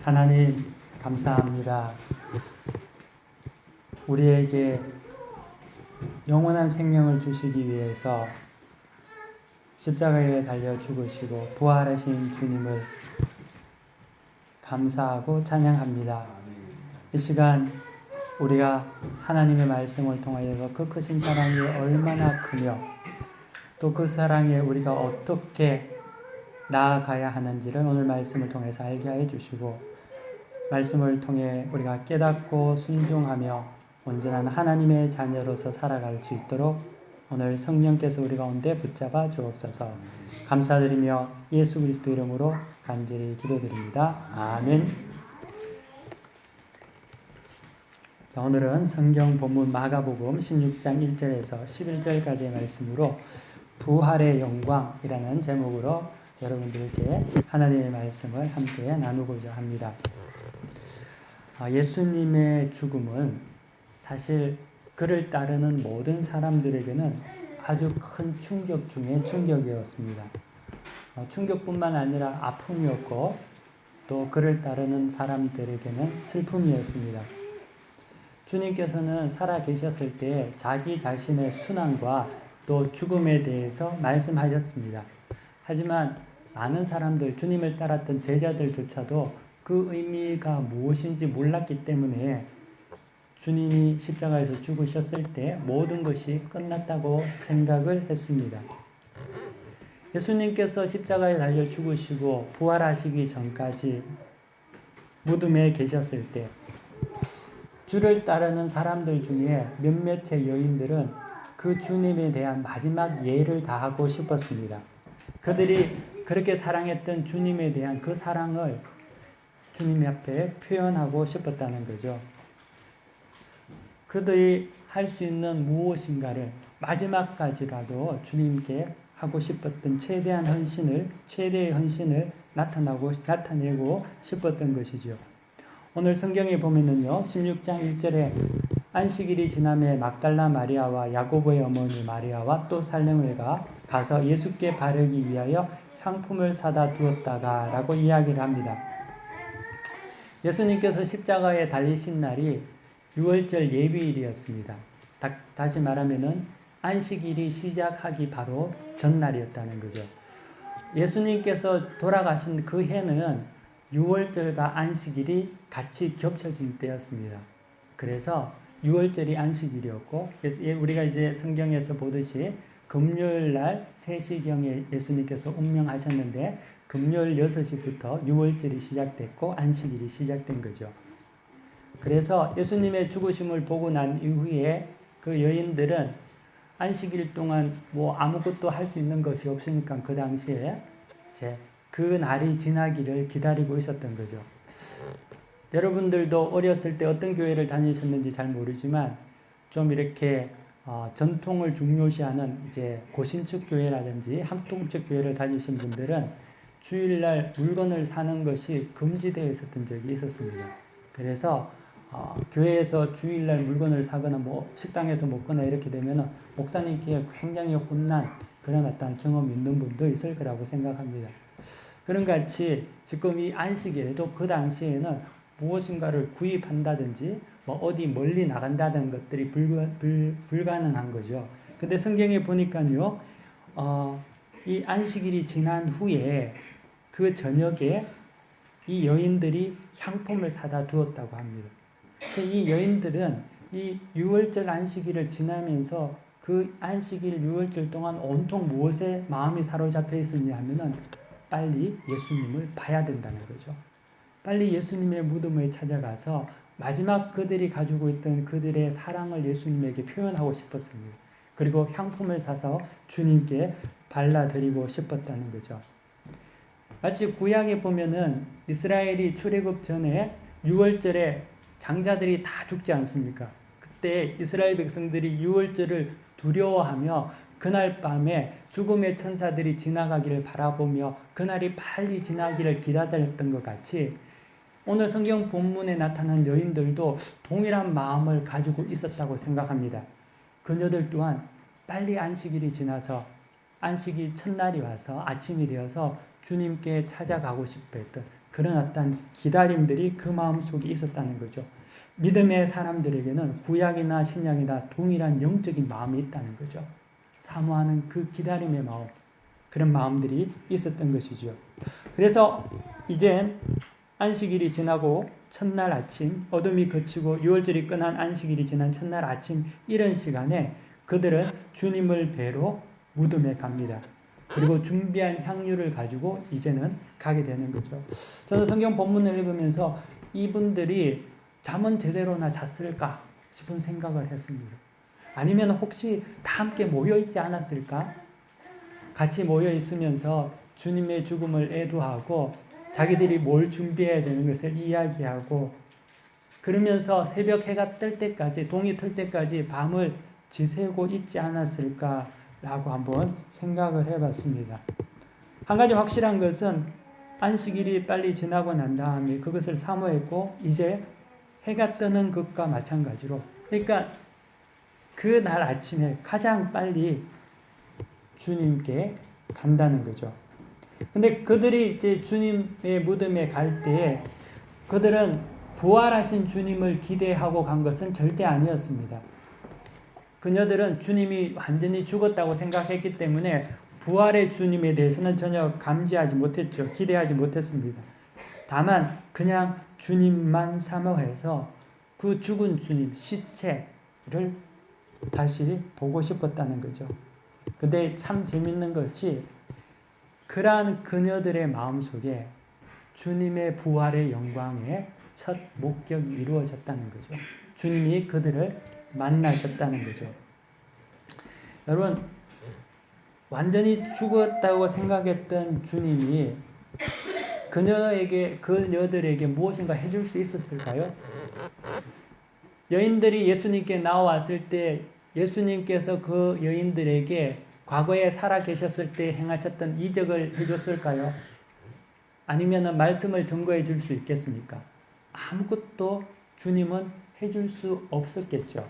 하나님 감사합니다. 우리에게 영원한 생명을 주시기 위해서 십자가에 달려 죽으시고 부활하신 주님을 감사하고 찬양합니다. 이 시간 우리가 하나님의 말씀을 통하여서 그 크신 사랑이 얼마나 크며 또 그 사랑에 우리가 어떻게 나아가야 하는지를 오늘 말씀을 통해서 알게 해 주시고, 말씀을 통해 우리가 깨닫고 순종하며 온전한 하나님의 자녀로서 살아갈 수 있도록 오늘 성령께서 우리 가운데 붙잡아 주옵소서. 감사드리며 예수 그리스도 이름으로 간절히 기도드립니다. 아멘. 자, 오늘은 성경 본문 마가복음 16장 1절에서 11절까지의 말씀으로 부활의 영광이라는 제목으로 여러분들께 하나님의 말씀을 함께 나누고자 합니다. 예수님의 죽음은 사실 그를 따르는 모든 사람들에게는 아주 큰 충격 중에 충격이었습니다. 충격뿐만 아니라 아픔이었고 또 그를 따르는 사람들에게는 슬픔이었습니다. 주님께서는 살아 계셨을 때 자기 자신의 순환과 또 죽음에 대해서 말씀하셨습니다. 하지만 많은 사람들, 주님을 따랐던 제자들조차도 그 의미가 무엇인지 몰랐기 때문에 주님이 십자가에서 죽으셨을 때 모든 것이 끝났다고 생각을 했습니다. 예수님께서 십자가에 달려 죽으시고 부활하시기 전까지 무덤에 계셨을 때 주를 따르는 사람들 중에 몇몇의 여인들은 그 주님에 대한 마지막 예를 다하고 싶었습니다. 그들이 그렇게 사랑했던 주님에 대한 그 사랑을 주님 앞에 표현하고 싶었다는 거죠. 그들이 할 수 있는 무엇인가를 마지막까지라도 주님께 하고 싶었던 최대의 헌신을 나타내고 싶었던 것이죠. 오늘 성경에 보면은요, 16장 1절에 안식일이 지남에 막달라 마리아와 야고보의 어머니 마리아와 또 살렘을 가서 예수께 바르기 위하여 향품을 사다 두었다가 라고 이야기를 합니다. 예수님께서 십자가에 달리신 날이 6월절 예비일이었습니다. 다시 말하면은 안식일이 시작하기 바로 전날이었다는 거죠. 예수님께서 돌아가신 그 해는 6월절과 안식일이 같이 겹쳐진 때였습니다. 그래서 6월절이 안식일이었고, 우리가 이제 성경에서 보듯이 금요일 날 3시경에 예수님께서 운명하셨는데 금요일 6시부터 6월절이 시작됐고 안식일이 시작된 거죠. 그래서 예수님의 죽으심을 보고 난 이후에 그 여인들은 안식일 동안 아무것도 할 수 있는 것이 없으니까 그 당시에 그 날이 지나기를 기다리고 있었던 거죠. 여러분들도 어렸을 때 어떤 교회를 다니셨는지 잘 모르지만 좀 이렇게 전통을 중요시하는 이제 고신축 교회라든지 합동축 교회를 다니신 분들은 주일날 물건을 사는 것이 금지되어 있었던 적이 있었습니다. 그래서 교회에서 주일날 물건을 사거나 식당에서 먹거나 이렇게 되면 목사님께 굉장히 혼난 그런 어떤 경험이 있는 분도 있을 거라고 생각합니다. 그런 같이 지금 이 안식일에도 그 당시에는 무엇인가를 구입한다든지 어디 멀리 나간다는 것들이 불가능한 거죠. 근데 성경에 보니까요, 이 안식일이 지난 후에 그 저녁에 이 여인들이 향품을 사다 두었다고 합니다. 이 여인들은 이 6월절 안식일을 지나면서 그 안식일 6월절 동안 온통 무엇에 마음이 사로잡혀 있었냐 하면은 빨리 예수님을 봐야 된다는 거죠. 빨리 예수님의 무덤에 찾아가서 마지막 그들이 가지고 있던 그들의 사랑을 예수님에게 표현하고 싶었습니다. 그리고 향품을 사서 주님께 발라드리고 싶었다는 거죠. 마치 구약에 보면은 이스라엘이 출애굽 전에 6월절에 장자들이 다 죽지 않습니까? 그때 이스라엘 백성들이 6월절을 두려워하며 그날 밤에 죽음의 천사들이 지나가기를 바라보며 그날이 빨리 지나기를 기다렸던 것 같이 오늘 성경 본문에 나타난 여인들도 동일한 마음을 가지고 있었다고 생각합니다. 그녀들 또한 빨리 안식일이 지나서 안식일 첫날이 와서 아침이 되어서 주님께 찾아가고 싶어 했던 그런 어떤 기다림들이 그 마음속에 있었다는 거죠. 믿음의 사람들에게는 구약이나 신약이나 동일한 영적인 마음이 있다는 거죠. 사모하는 그 기다림의 마음, 그런 마음들이 있었던 것이죠. 그래서 이젠 안식일이 지나고 첫날 아침, 어둠이 그치고 유월절이 끝난 안식일이 지난 첫날 아침, 이런 시간에 그들은 주님을 뵈러 무덤에 갑니다. 그리고 준비한 향유를 가지고 이제는 가게 되는 거죠. 저는 성경 본문을 읽으면서 이분들이 잠은 제대로나 잤을까 싶은 생각을 했습니다. 아니면 혹시 다 함께 모여 있지 않았을까? 같이 모여 있으면서 주님의 죽음을 애도하고 자기들이 뭘 준비해야 되는 것을 이야기하고 그러면서 새벽 해가 뜰 때까지, 동이 틀 때까지 밤을 지새고 있지 않았을까라고 한번 생각을 해봤습니다. 한 가지 확실한 것은 안식일이 빨리 지나고 난 다음에 그것을 사모했고 이제 해가 뜨는 것과 마찬가지로, 그러니까 그날 아침에 가장 빨리 주님께 간다는 거죠. 근데 그들이 이제 주님의 무덤에 갈 때에 그들은 부활하신 주님을 기대하고 간 것은 절대 아니었습니다. 그녀들은 주님이 완전히 죽었다고 생각했기 때문에 부활의 주님에 대해서는 전혀 감지하지 못했죠. 기대하지 못했습니다. 다만 그냥 주님만 사모해서 그 죽은 주님, 시체를 다시 보고 싶었다는 거죠. 근데 참 재밌는 것이 그러한 그녀들의 마음속에 주님의 부활의 영광의 첫 목격이 이루어졌다는 거죠. 주님이 그들을 만나셨다는 거죠. 여러분, 완전히 죽었다고 생각했던 주님이 그녀들에게 무엇인가 해줄 수 있었을까요? 여인들이 예수님께 나왔을 때 예수님께서 그 여인들에게 과거에 살아 계셨을 때 행하셨던 이적을 해줬을까요? 아니면 말씀을 증거해 줄 수 있겠습니까? 아무것도 주님은 해줄 수 없었겠죠.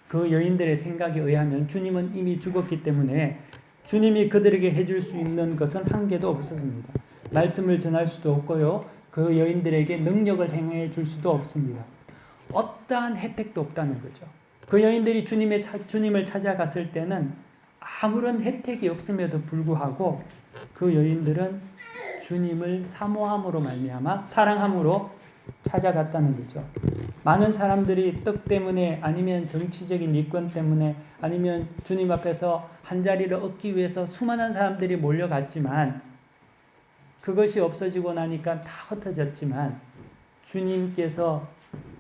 그 여인들의 생각에 의하면 주님은 이미 죽었기 때문에 주님이 그들에게 해줄 수 있는 것은 한 개도 없었습니다. 말씀을 전할 수도 없고요. 그 여인들에게 능력을 행해 줄 수도 없습니다. 어떠한 혜택도 없다는 거죠. 그 여인들이 주님을 찾아갔을 때는 아무런 혜택이 없음에도 불구하고 그 여인들은 주님을 사모함으로 말미암아 사랑함으로 찾아갔다는 거죠. 많은 사람들이 떡 때문에 아니면 정치적인 이권 때문에 아니면 주님 앞에서 한 자리를 얻기 위해서 수많은 사람들이 몰려갔지만 그것이 없어지고 나니까 다 흩어졌지만 주님께서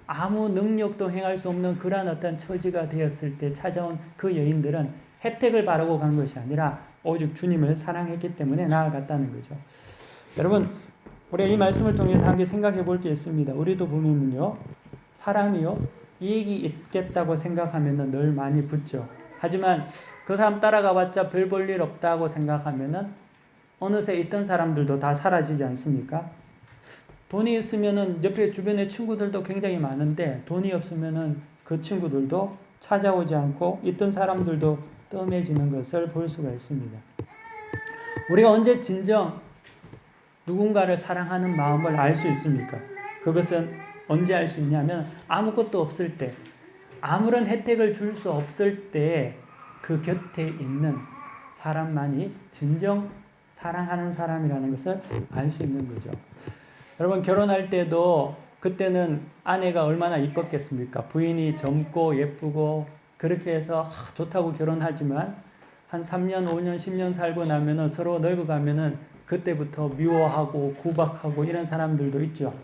아무 능력도 행할 수 없는 그러한 어떤 처지가 되었을 때 찾아온 그 여인들은 혜택을 바라고 간 것이 아니라 오직 주님을 사랑했기 때문에 나아갔다는 거죠. 여러분, 우리가 이 말씀을 통해서 함께 생각해 볼 게 있습니다. 우리도 보면요, 사람이요, 이익이 있겠다고 생각하면 늘 많이 붙죠. 하지만 그 사람 따라가봤자 별 볼 일 없다고 생각하면 어느새 있던 사람들도 다 사라지지 않습니까? 돈이 있으면은 옆에 주변에 친구들도 굉장히 많은데 돈이 없으면은 그 친구들도 찾아오지 않고 있던 사람들도 뜸해지는 것을 볼 수가 있습니다. 우리가 언제 진정 누군가를 사랑하는 마음을 알 수 있습니까? 그것은 언제 알 수 있냐면 아무것도 없을 때, 아무런 혜택을 줄 수 없을 때 그 곁에 있는 사람만이 진정 사랑하는 사람이라는 것을 알 수 있는 거죠. 여러분, 결혼할 때도 그때는 아내가 얼마나 이뻤겠습니까? 부인이 젊고 예쁘고 그렇게 해서 좋다고 결혼하지만 한 3년, 5년, 10년 살고 나면은 서로 늙어가면은 그때부터 미워하고 구박하고 이런 사람들도 있죠.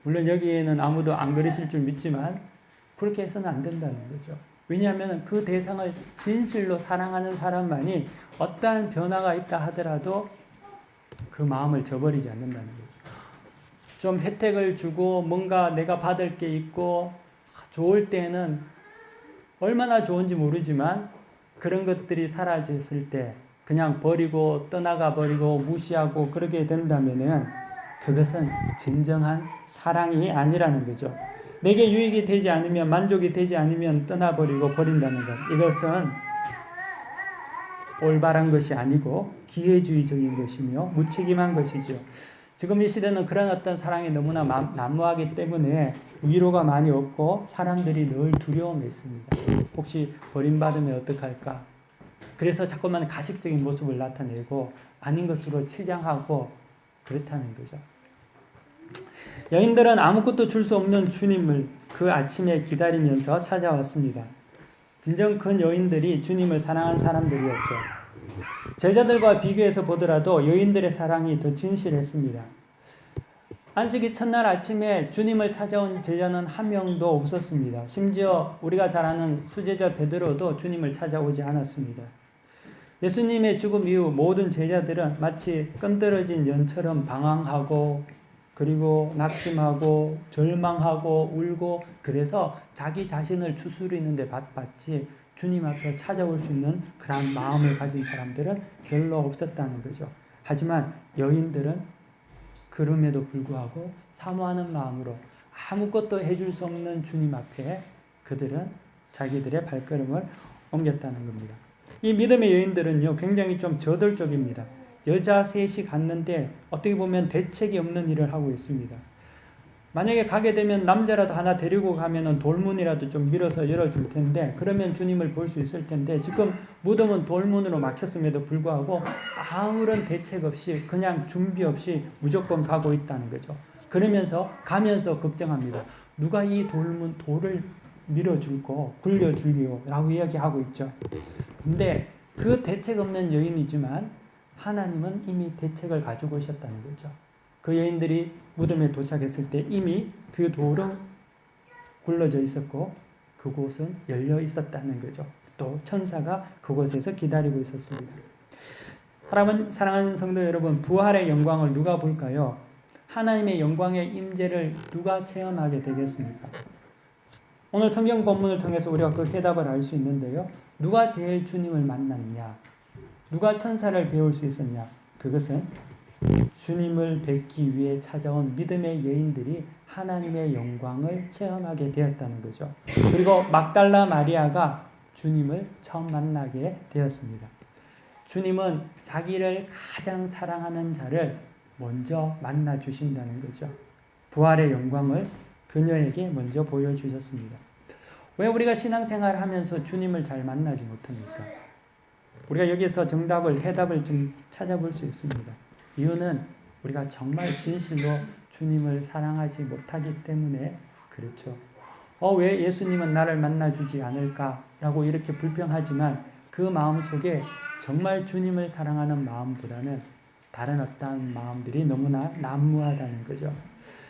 물론 여기에는 아무도 안 그러실 줄 믿지만 그렇게 해서는 안 된다는 거죠. 왜냐하면 그 대상을 진실로 사랑하는 사람만이 어떠한 변화가 있다 하더라도 그 마음을 저버리지 않는다는 거죠. 좀 혜택을 주고 뭔가 내가 받을 게 있고 좋을 때는 얼마나 좋은지 모르지만 그런 것들이 사라졌을 때 그냥 버리고 떠나가 버리고 무시하고 그러게 된다면은 그것은 진정한 사랑이 아니라는 거죠. 내게 유익이 되지 않으면, 만족이 되지 않으면 떠나버리고 버린다는 것. 이것은 올바른 것이 아니고 기회주의적인 것이며 무책임한 것이죠. 지금 이 시대는 그런 어떤 사랑이 너무나 난무하기 때문에 위로가 많이 없고 사람들이 늘 두려움에 있습니다. 혹시 버림받으면 어떡할까? 그래서 자꾸만 가식적인 모습을 나타내고 아닌 것으로 치장하고 그렇다는 거죠. 여인들은 아무것도 줄 수 없는 주님을 그 아침에 기다리면서 찾아왔습니다. 진정 큰 여인들이 주님을 사랑한 사람들이었죠. 제자들과 비교해서 보더라도 여인들의 사랑이 더 진실했습니다. 안식일 첫날 아침에 주님을 찾아온 제자는 한 명도 없었습니다. 심지어 우리가 잘 아는 수제자 베드로도 주님을 찾아오지 않았습니다. 예수님의 죽음 이후 모든 제자들은 마치 끈들어진 연처럼 방황하고 그리고 낙심하고 절망하고 울고 그래서 자기 자신을 추스리는 데 바빴지 주님 앞에 찾아올 수 있는 그런 마음을 가진 사람들은 별로 없었다는 거죠. 하지만 여인들은 그럼에도 불구하고 사모하는 마음으로 아무것도 해줄 수 없는 주님 앞에 그들은 자기들의 발걸음을 옮겼다는 겁니다. 이 믿음의 여인들은요, 굉장히 좀 저돌적입니다. 여자 셋이 갔는데 어떻게 보면 대책이 없는 일을 하고 있습니다. 만약에 가게 되면 남자라도 하나 데리고 가면은 돌문이라도 좀 밀어서 열어줄 텐데 그러면 주님을 볼 수 있을 텐데 지금 무덤은 돌문으로 막혔음에도 불구하고 아무런 대책 없이 그냥 준비 없이 무조건 가고 있다는 거죠. 그러면서 가면서 걱정합니다. 누가 이 돌을 밀어줄고 굴려줄게요 라고 이야기하고 있죠. 근데 그 대책 없는 여인이지만 하나님은 이미 대책을 가지고 오셨다는 거죠. 그 여인들이 무덤에 도착했을 때 이미 그 돌은 굴러져 있었고 그곳은 열려 있었다는 거죠. 또 천사가 그곳에서 기다리고 있었습니다. 사랑하는 성도 여러분, 부활의 영광을 누가 볼까요? 하나님의 영광의 임재를 누가 체험하게 되겠습니까? 오늘 성경 본문을 통해서 우리가 그 해답을 알 수 있는데요. 누가 제일 주님을 만났냐? 누가 천사를 배울 수 있었냐? 그것은 주님을 뵙기 위해 찾아온 믿음의 여인들이 하나님의 영광을 체험하게 되었다는 거죠. 그리고 막달라 마리아가 주님을 처음 만나게 되었습니다. 주님은 자기를 가장 사랑하는 자를 먼저 만나 주신다는 거죠. 부활의 영광을 그녀에게 먼저 보여주셨습니다. 왜 우리가 신앙생활을 하면서 주님을 잘 만나지 못합니까? 우리가 여기서 해답을 좀 찾아볼 수 있습니다. 이유는 우리가 정말 진실로 주님을 사랑하지 못하기 때문에 그렇죠. 왜 예수님은 나를 만나주지 않을까라고 이렇게 불평하지만 그 마음속에 정말 주님을 사랑하는 마음보다는 다른 어떠한 마음들이 너무나 난무하다는 거죠.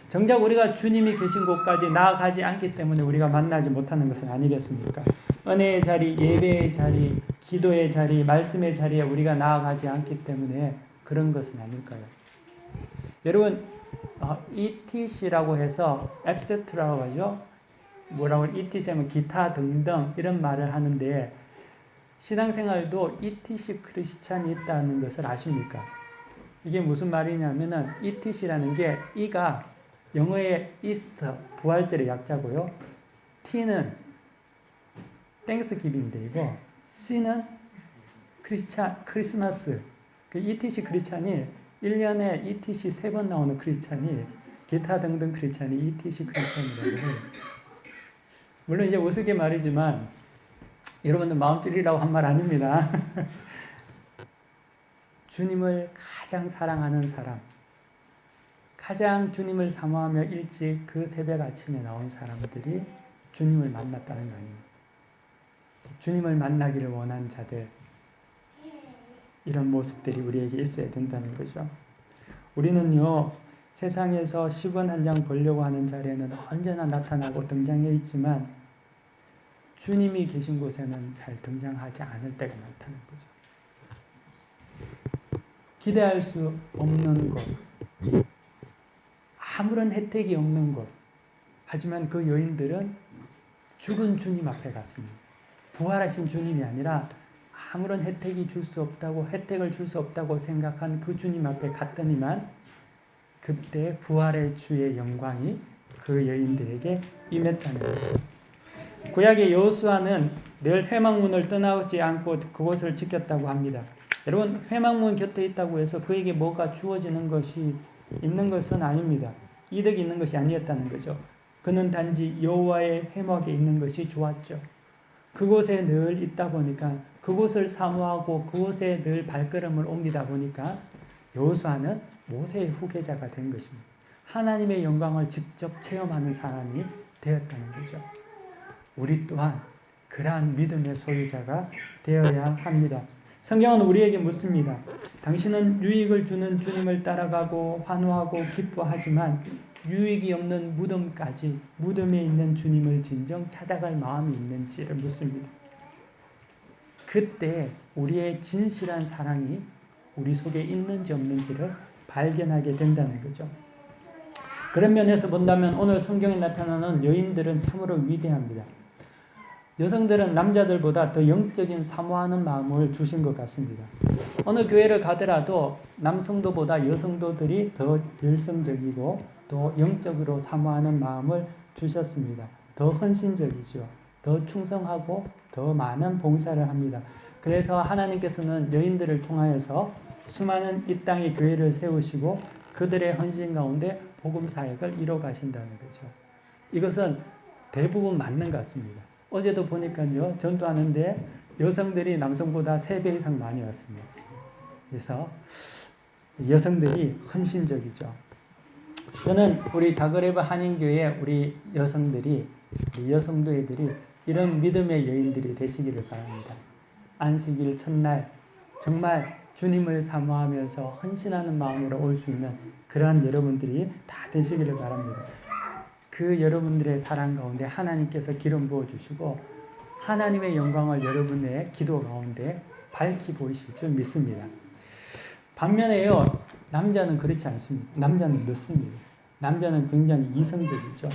정작 우리가 주님이 계신 곳까지 나아가지 않기 때문에 우리가 만나지 못하는 것은 아니겠습니까? 은혜의 자리, 예배의 자리, 기도의 자리, 말씀의 자리에 우리가 나아가지 않기 때문에 그런 것은 아닐까요? 여러분, ETC라고 해서 etc라고 하죠. 뭐라고 ETC하면 기타 등등 이런 말을 하는데 신앙생활도 ETC 크리스찬이 있다는 것을 아십니까? 이게 무슨 말이냐면은 ETC라는 게 E가 영어의 이스터, 부활절의 약자고요. T는 땡스기빙 데이고 C는 크리스마스. 그 ETC 크리스찬이 1년에 ETC 3번 나오는 크리스찬이 기타 등등 크리스찬이 ETC 크리스찬이라고 해요. 물론 이제 우스개 말이지만 여러분들 마음 찔리라고 한 말 아닙니다. 주님을 가장 사랑하는 사람, 가장 주님을 사모하며 일찍 그 새벽 아침에 나온 사람들이 주님을 만났다는 말입니다. 주님을 만나기를 원하는 자들, 이런 모습들이 우리에게 있어야 된다는 거죠. 우리는요, 세상에서 10원 한 장 벌려고 하는 자리에는 언제나 나타나고 등장해 있지만 주님이 계신 곳에는 잘 등장하지 않을 때가 많다는 거죠. 기대할 수 없는 것, 아무런 혜택이 없는 것. 하지만 그 여인들은 죽은 주님 앞에 갔습니다. 부활하신 주님이 아니라 아무런 혜택을 줄 수 없다고 생각한 그 주님 앞에 갔더니만 그때 부활의 주의 영광이 그 여인들에게 임했다는 거예요. 구약의 여호수아는 늘 회막문을 떠나지 않고 그곳을 지켰다고 합니다. 여러분, 회막문 곁에 있다고 해서 그에게 뭐가 주어지는 것이 있는 것은 아닙니다. 이득이 있는 것이 아니었다는 거죠. 그는 단지 여호와의 회막에 있는 것이 좋았죠. 그곳에 늘 있다 보니까 그곳을 사모하고 그곳에 늘 발걸음을 옮기다 보니까 여호수아는 모세의 후계자가 된 것입니다. 하나님의 영광을 직접 체험하는 사람이 되었다는 거죠. 우리 또한 그러한 믿음의 소유자가 되어야 합니다. 성경은 우리에게 묻습니다. 당신은 유익을 주는 주님을 따라가고 환호하고 기뻐하지만 유익이 없는 무덤까지 무덤에 있는 주님을 진정 찾아갈 마음이 있는지를 묻습니다. 그때 우리의 진실한 사랑이 우리 속에 있는지 없는지를 발견하게 된다는 거죠. 그런 면에서 본다면 오늘 성경에 나타나는 여인들은 참으로 위대합니다. 여성들은 남자들보다 더 영적인 사모하는 마음을 주신 것 같습니다. 어느 교회를 가더라도 남성도보다 여성도들이 더 열성적이고 또 영적으로 사모하는 마음을 주셨습니다. 더 헌신적이죠. 더 충성하고 더 많은 봉사를 합니다. 그래서 하나님께서는 여인들을 통하여서 수많은 이 땅의 교회를 세우시고 그들의 헌신 가운데 복음 사역을 이뤄 가신다는 거죠. 이것은 대부분 맞는 것 같습니다. 어제도 보니까요, 전도하는데 여성들이 남성보다 3배 이상 많이 왔습니다. 그래서 여성들이 헌신적이죠. 저는 우리 자그레브 한인교회 우리 여성들이, 우리 여성도회들이 이런 믿음의 여인들이 되시기를 바랍니다. 안식일 첫날 정말 주님을 사모하면서 헌신하는 마음으로 올 수 있는 그러한 여러분들이 다 되시기를 바랍니다. 그 여러분들의 사랑 가운데 하나님께서 기름 부어주시고 하나님의 영광을 여러분의 기도 가운데 밝히 보이실 줄 믿습니다. 반면에요, 남자는 그렇지 않습니다. 남자는 늦습니다. 남자는 굉장히 이성적이죠.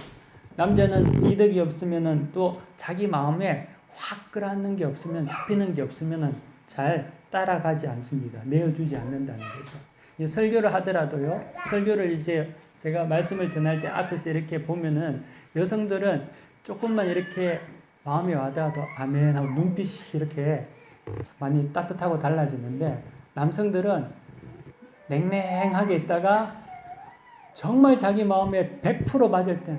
남자는 이득이 없으면은 또 자기 마음에 확 끌어안는 게 없으면, 잡히는 게 없으면은 잘 따라가지 않습니다. 내어주지 않는다는 거죠. 설교를 하더라도요, 설교를 이제 제가 말씀을 전할 때 앞에서 이렇게 보면은 여성들은 조금만 이렇게 마음이 와닿아도 아멘 하고 눈빛이 이렇게 많이 따뜻하고 달라지는데 남성들은 냉랭하게 있다가 정말 자기 마음에 100% 맞을 때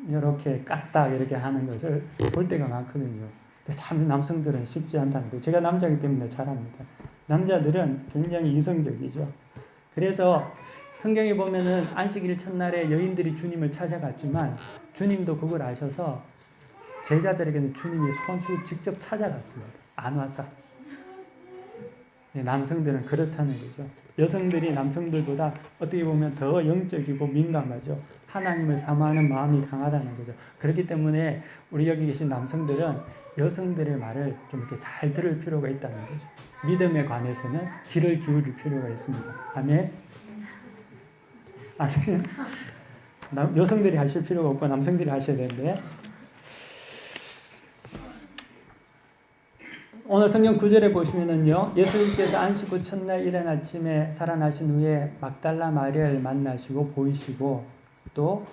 이렇게 까딱 이렇게 하는 것을 볼 때가 많거든요. 근데 참 남성들은 쉽지 않다는 거예요. 제가 남자이기 때문에 잘합니다. 남자들은 굉장히 이성적이죠. 그래서 성경에 보면은 안식일 첫날에 여인들이 주님을 찾아갔지만 주님도 그걸 아셔서 제자들에게는 주님이 손수 직접 찾아갔습니다. 안 와서. 남성들은 그렇다는 거죠. 여성들이 남성들보다 어떻게 보면 더 영적이고 민감하죠. 하나님을 사모하는 마음이 강하다는 거죠. 그렇기 때문에 우리 여기 계신 남성들은 여성들의 말을 좀 이렇게 잘 들을 필요가 있다는 거죠. 믿음에 관해서는 귀를 기울일 필요가 있습니다. 아멘. 여성들이 하실 필요가 없고 남성들이 하셔야 되는데, 오늘 성경 9절에 보시면은요, 예수님께서 안식 후 첫날 이른 아침에 살아나신 후에 막달라 마리아를 만나시고 보이시고 또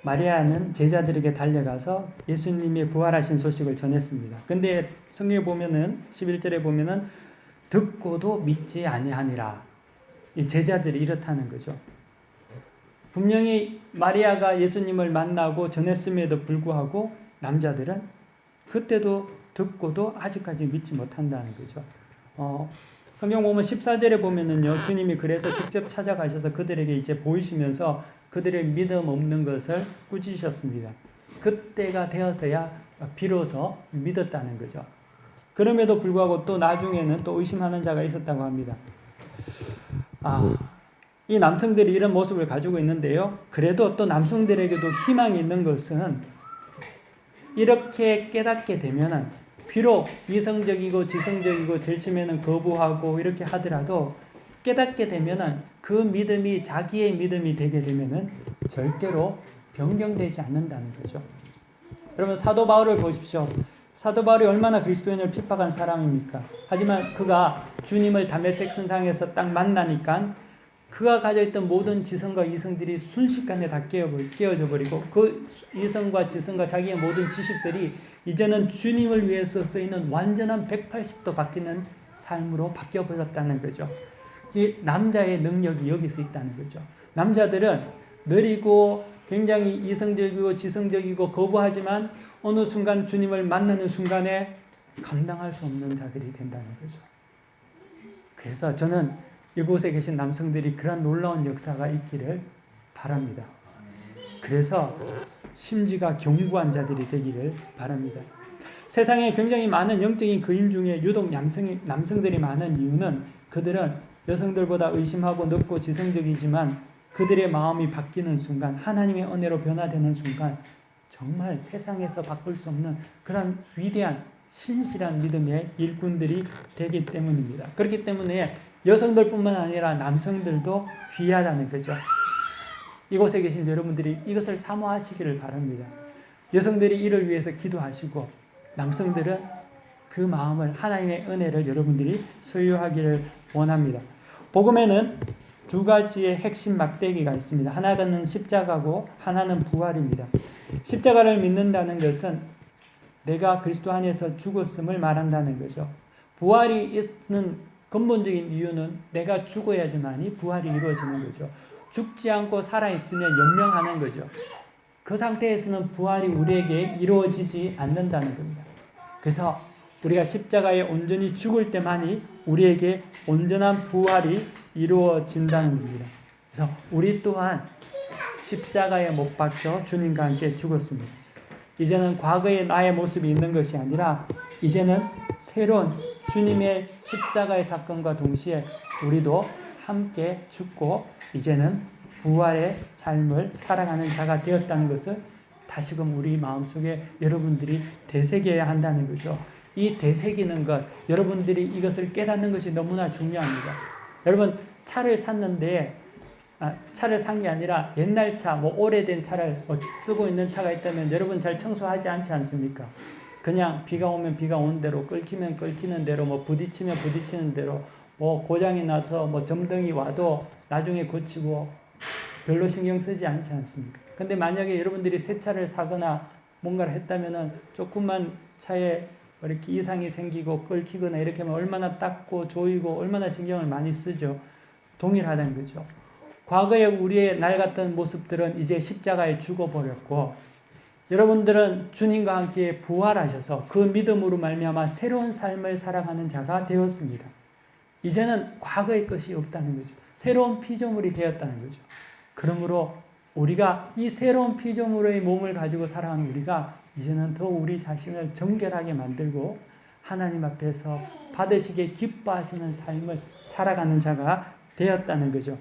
마리아는 제자들에게 달려가서 예수님이 부활하신 소식을 전했습니다. 근데 성경에 보면은 11절에 보면은 듣고도 믿지 아니하니라. 이 제자들이 이렇다는 거죠. 분명히 마리아가 예수님을 만나고 전했음에도 불구하고 남자들은 그때도 듣고도 아직까지 믿지 못한다는 거죠. 성경 보면 14절에 보면은요, 주님이 그래서 직접 찾아가셔서 그들에게 이제 보이시면서 그들의 믿음 없는 것을 꾸짖으셨습니다. 그때가 되어서야 비로소 믿었다는 거죠. 그럼에도 불구하고 또 나중에는 또 의심하는 자가 있었다고 합니다. 이 남성들이 이런 모습을 가지고 있는데요. 그래도 또 남성들에게도 희망이 있는 것은 이렇게 깨닫게 되면은 비록 이성적이고 지성적이고 제일 처음에는 거부하고 이렇게 하더라도 깨닫게 되면은 그 믿음이 자기의 믿음이 되게 되면은 절대로 변경되지 않는다는 거죠. 여러분 사도 바울을 보십시오. 사도 바울이 얼마나 그리스도인을 핍박한 사람입니까? 하지만 그가 주님을 다메섹 선상에서 딱 만나니까 그가 가져있던 모든 지성과 이성들이 순식간에 다 깨어져 버리고 그 이성과 지성과 자기의 모든 지식들이 이제는 주님을 위해서 쓰이는 완전한 180도 바뀌는 삶으로 바뀌어 버렸다는 거죠. 이 남자의 능력이 여기서 있다는 거죠. 남자들은 느리고 굉장히 이성적이고 지성적이고 거부하지만 어느 순간 주님을 만나는 순간에 감당할 수 없는 자들이 된다는 거죠. 그래서 저는 이곳에 계신 남성들이 그런 놀라운 역사가 있기를 바랍니다. 그래서 심지가 견고한 자들이 되기를 바랍니다. 세상에 굉장히 많은 영적인 거인 중에 유독 남성들이 많은 이유는 그들은 여성들보다 의심하고 넓고 지성적이지만 그들의 마음이 바뀌는 순간, 하나님의 은혜로 변화되는 순간 정말 세상에서 바꿀 수 없는 그런 위대한 신실한 믿음의 일꾼들이 되기 때문입니다. 그렇기 때문에 여성들뿐만 아니라 남성들도 귀하다는 거죠. 이곳에 계신 여러분들이 이것을 사모하시기를 바랍니다. 여성들이 이를 위해서 기도하시고 남성들은 그 마음을, 하나님의 은혜를 여러분들이 소유하기를 원합니다. 복음에는 두 가지의 핵심 막대기가 있습니다. 하나는 십자가고 하나는 부활입니다. 십자가를 믿는다는 것은 내가 그리스도 안에서 죽었음을 말한다는 거죠. 부활이 있는 근본적인 이유는 내가 죽어야지만이 부활이 이루어지는 거죠. 죽지 않고 살아있으면 연명하는 거죠. 그 상태에서는 부활이 우리에게 이루어지지 않는다는 겁니다. 그래서 우리가 십자가에 온전히 죽을 때만이 우리에게 온전한 부활이 이루어진다는 겁니다. 그래서 우리 또한 십자가에 못 박혀 주님과 함께 죽었습니다. 이제는 과거의 나의 모습이 있는 것이 아니라 이제는 새로운 주님의 십자가의 사건과 동시에 우리도 함께 죽고 이제는 부활의 삶을 살아가는 자가 되었다는 것을 다시금 우리 마음속에 여러분들이 되새겨야 한다는 거죠. 이 되새기는 것, 여러분들이 이것을 깨닫는 것이 너무나 중요합니다. 여러분 차를 샀는데 차를 산 게 아니라 옛날 차, 오래된 차를 쓰고 있는 차가 있다면 여러분 잘 청소하지 않지 않습니까? 그냥 비가 오면 비가 오는 대로, 끓기면 끓기는 대로, 부딪히면 부딪히는 대로, 고장이 나서 점등이 와도 나중에 고치고 별로 신경 쓰지 않지 않습니까? 근데 만약에 여러분들이 새 차를 사거나 뭔가를 했다면은 조금만 차에 이렇게 이상이 생기고 끓기거나 이렇게 하면 얼마나 닦고 조이고 얼마나 신경을 많이 쓰죠. 동일하다는 거죠. 과거에 우리의 낡았던 모습들은 이제 십자가에 죽어버렸고 여러분들은 주님과 함께 부활하셔서 그 믿음으로 말미암아 새로운 삶을 살아가는 자가 되었습니다. 이제는 과거의 것이 없다는 거죠. 새로운 피조물이 되었다는 거죠. 그러므로 우리가 이 새로운 피조물의 몸을 가지고 살아가는 우리가 이제는 더 우리 자신을 정결하게 만들고 하나님 앞에서 받으시기에 기뻐하시는 삶을 살아가는 자가 되었다는 거죠.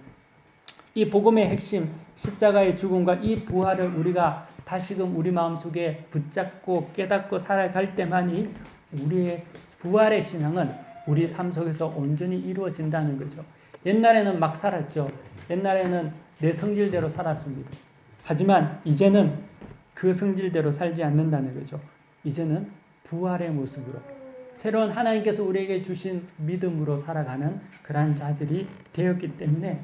이 복음의 핵심, 십자가의 죽음과 이 부활을 우리가 다시금 우리 마음속에 붙잡고 깨닫고 살아갈 때만이 우리의 부활의 신앙은 우리 삶 속에서 온전히 이루어진다는 거죠. 옛날에는 막 살았죠. 옛날에는 내 성질대로 살았습니다. 하지만 이제는 그 성질대로 살지 않는다는 거죠. 이제는 부활의 모습으로 새로운 하나님께서 우리에게 주신 믿음으로 살아가는 그러한 자들이 되었기 때문에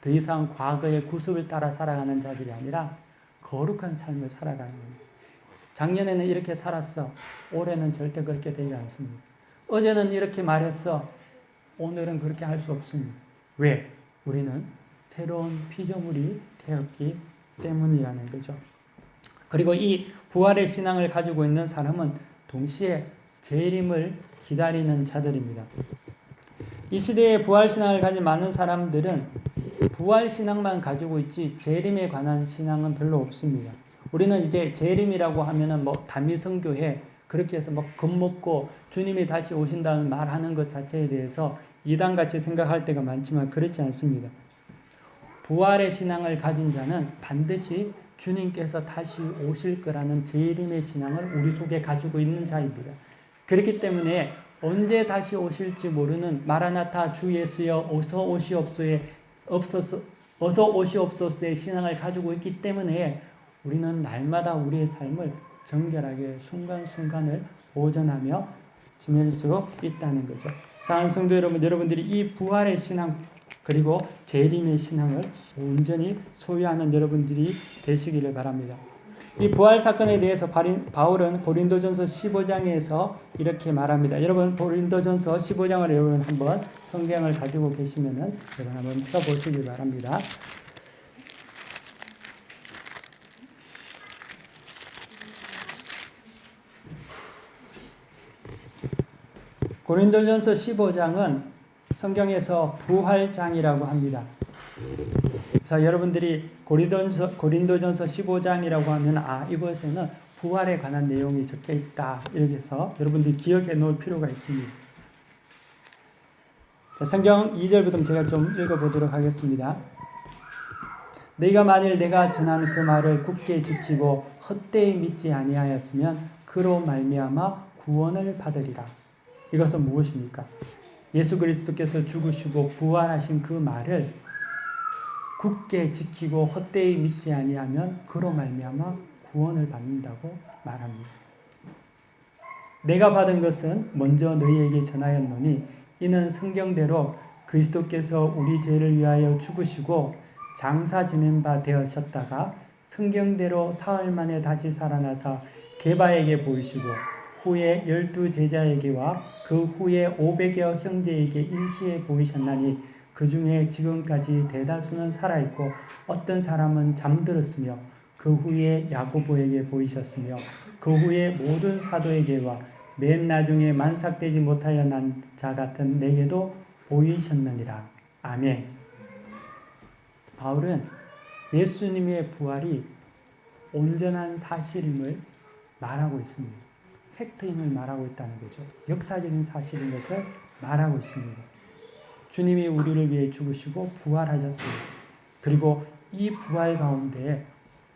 더 이상 과거의 구습을 따라 살아가는 자들이 아니라 거룩한 삶을 살아가는 겁니다. 작년에는 이렇게 살았어. 올해는 절대 그렇게 되지 않습니다. 어제는 이렇게 말했어. 오늘은 그렇게 할 수 없습니다. 왜? 우리는 새로운 피조물이 되었기 때문이라는 거죠. 그리고 이 부활의 신앙을 가지고 있는 사람은 동시에 재림을 기다리는 자들입니다. 이 시대에 부활 신앙을 가진 많은 사람들은 부활 신앙만 가지고 있지 재림에 관한 신앙은 별로 없습니다. 우리는 이제 재림이라고 하면은 다미성교회 그렇게 해서 겁먹고 주님이 다시 오신다는 말하는 것 자체에 대해서 이단같이 생각할 때가 많지만 그렇지 않습니다. 부활의 신앙을 가진 자는 반드시 주님께서 다시 오실 거라는 재림의 신앙을 우리 속에 가지고 있는 자입니다. 그렇기 때문에 언제 다시 오실지 모르는 마라나타 주 예수여 어서 오시옵소서의 신앙을 가지고 있기 때문에 우리는 날마다 우리의 삶을 정결하게 순간순간을 보존하며 지낼 수 있다는 거죠. 사랑하는 성도 여러분, 여러분들이 이 부활의 신앙 그리고 재림의 신앙을 온전히 소유하는 여러분들이 되시기를 바랍니다. 이 부활 사건에 대해서 바울은 고린도전서 15장에서 이렇게 말합니다. 여러분 고린도전서 15장을 여러분 한번 성경을 가지고 계시면은 여러분 한번 펴보시기 바랍니다. 고린도전서 15장은 성경에서 부활장이라고 합니다. 그래서 여러분들이 고린도전서 15장이라고 하면 이것에는 부활에 관한 내용이 적혀 있다. 이렇게 해서 여러분들이 기억해 놓을 필요가 있습니다. 성경 2절부터 제가 좀 읽어보도록 하겠습니다. 너희가 만일 내가 전한 그 말을 굳게 지키고 헛되이 믿지 아니하였으면 그로 말미암아 구원을 받으리라. 이것은 무엇입니까? 예수 그리스도께서 죽으시고 부활하신 그 말을 굳게 지키고 헛되이 믿지 아니하면 그로 말미암아 구원을 받는다고 말합니다. 내가 받은 것은 먼저 너희에게 전하였노니 이는 성경대로 그리스도께서 우리 죄를 위하여 죽으시고 장사 지낸 바 되었었다가 성경대로 사흘 만에 다시 살아나사 게바에게 보이시고 후에 12 제자에게와 그 후에 500여 형제에게 일시에 보이셨나니 그 중에 지금까지 대다수는 살아있고 어떤 사람은 잠들었으며 그 후에 야고보에게 보이셨으며 그 후에 모든 사도에게와 맨 나중에 만삭되지 못하여 난 자 같은 내게도 보이셨느니라. 아멘. 바울은 예수님의 부활이 온전한 사실임을 말하고 있습니다. 팩트임을 말하고 있다는 거죠. 역사적인 사실인 것을 말하고 있습니다. 주님이 우리를 위해 죽으시고 부활하셨습니다. 그리고 이 부활 가운데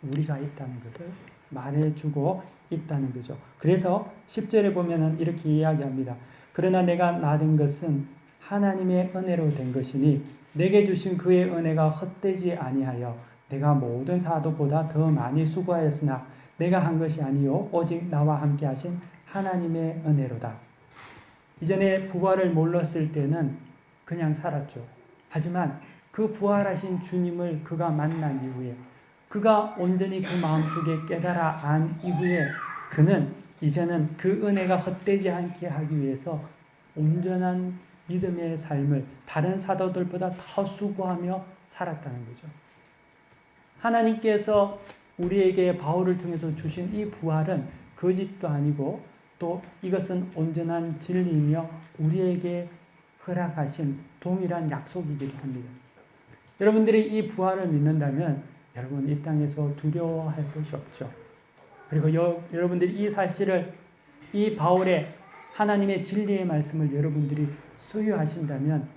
우리가 있다는 것을 말해주고 있다는 거죠. 그래서 10절에 보면은 이렇게 이야기합니다. 그러나 내가 나된 것은 하나님의 은혜로 된 것이니 내게 주신 그의 은혜가 헛되지 아니하여 내가 모든 사도보다 더 많이 수고하였으나 내가 한 것이 아니요 오직 나와 함께 하신 하나님의 은혜로다. 이전에 부활을 몰랐을 때는 그냥 살았죠. 하지만 그 부활하신 주님을 그가 만난 이후에 그가 온전히 그 마음속에 깨달아 안 이후에 그는 이제는 그 은혜가 헛되지 않게 하기 위해서 온전한 믿음의 삶을 다른 사도들보다 더 수고하며 살았다는 거죠. 하나님께서 우리에게 바울을 통해서 주신 이 부활은 거짓도 아니고 또 이것은 온전한 진리이며 우리에게 허락하신 동일한 약속이기도 합니다. 여러분들이 이 부활을 믿는다면 여러분 이 땅에서 두려워할 것이 없죠. 그리고 여러분들이 이 사실을 이 바울의 하나님의 진리의 말씀을 여러분들이 소유하신다면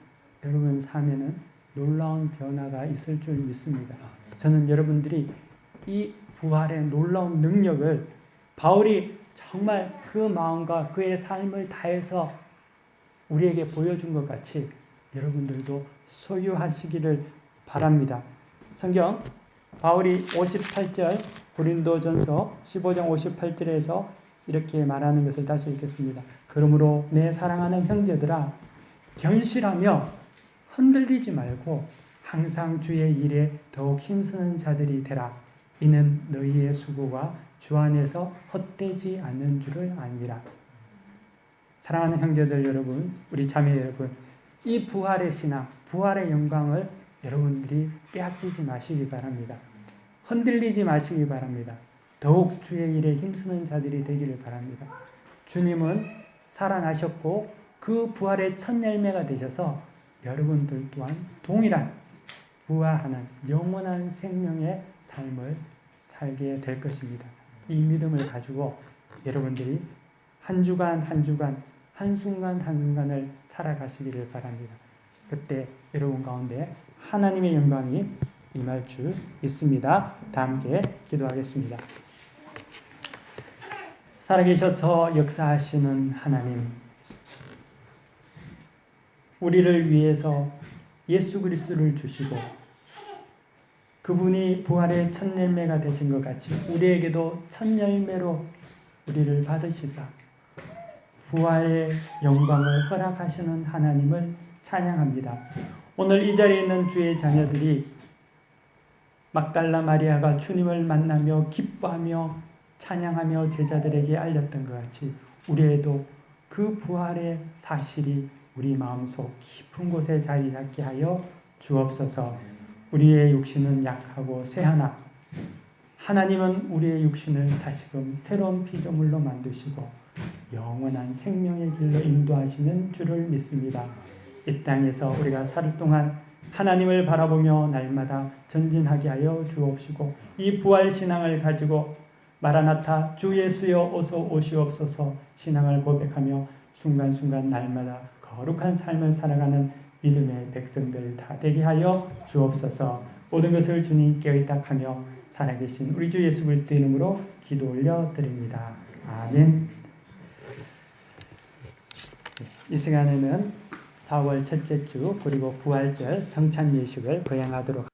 여러분 삶에는 놀라운 변화가 있을 줄 믿습니다. 저는 여러분들이 이 부활의 놀라운 능력을 바울이 정말 그 마음과 그의 삶을 다해서 우리에게 보여준 것 같이 여러분들도 소유하시기를 바랍니다. 성경 바울이 58절 고린도전서 15장 58절에서 이렇게 말하는 것을 다시 읽겠습니다. 그러므로 내 사랑하는 형제들아 견실하며 흔들리지 말고 항상 주의 일에 더욱 힘쓰는 자들이 되라. 이는 너희의 수고가 주 안에서 헛되지 않는 줄을 아니라. 사랑하는 형제들 여러분, 우리 자매 여러분, 이 부활의 신앙, 부활의 영광을 여러분들이 빼앗기지 마시기 바랍니다. 흔들리지 마시기 바랍니다. 더욱 주의 일에 힘쓰는 자들이 되기를 바랍니다. 주님은 살아나셨고 그 부활의 첫 열매가 되셔서 여러분들 또한 동일한 부활하는 영원한 생명의 삶을 살게 될 것입니다. 이 믿음을 가지고 여러분들이 한 주간 한 주간 한순간 한순간을 살아가시기를 바랍니다. 그때 여러분 가운데 하나님의 영광이 임할 줄 믿습니다. 다 함께 기도하겠습니다. 살아계셔서 역사하시는 하나님, 우리를 위해서 예수 그리스도를 주시고 그분이 부활의 첫 열매가 되신 것 같이 우리에게도 첫 열매로 우리를 받으시사 부활의 영광을 허락하시는 하나님을 찬양합니다. 오늘 이 자리에 있는 주의 자녀들이 막달라 마리아가 주님을 만나며 기뻐하며 찬양하며 제자들에게 알렸던 것 같이 우리에도 그 부활의 사실이 우리 마음속 깊은 곳에 자리 잡게 하여 주옵소서. 우리의 육신은 약하고 쇠하나 하나님은 우리의 육신을 다시금 새로운 피조물로 만드시고 영원한 생명의 길로 인도하시는 줄을 믿습니다. 이 땅에서 우리가 살 동안 하나님을 바라보며 날마다 전진하게 하여 주옵시고 이 부활신앙을 가지고 마라나타 주 예수여 어서 오시옵소서 신앙을 고백하며 순간순간 날마다 거룩한 삶을 살아가는 믿음의 백성들 다 되게 하여 주옵소서. 모든 것을 주님께 의탁하며 살아계신 우리 주 예수 그리스도의 이름으로 기도 올려 드립니다. 아멘. 이 시간에는 4월 첫째 주 그리고 부활절 성찬 예식을 거행하도록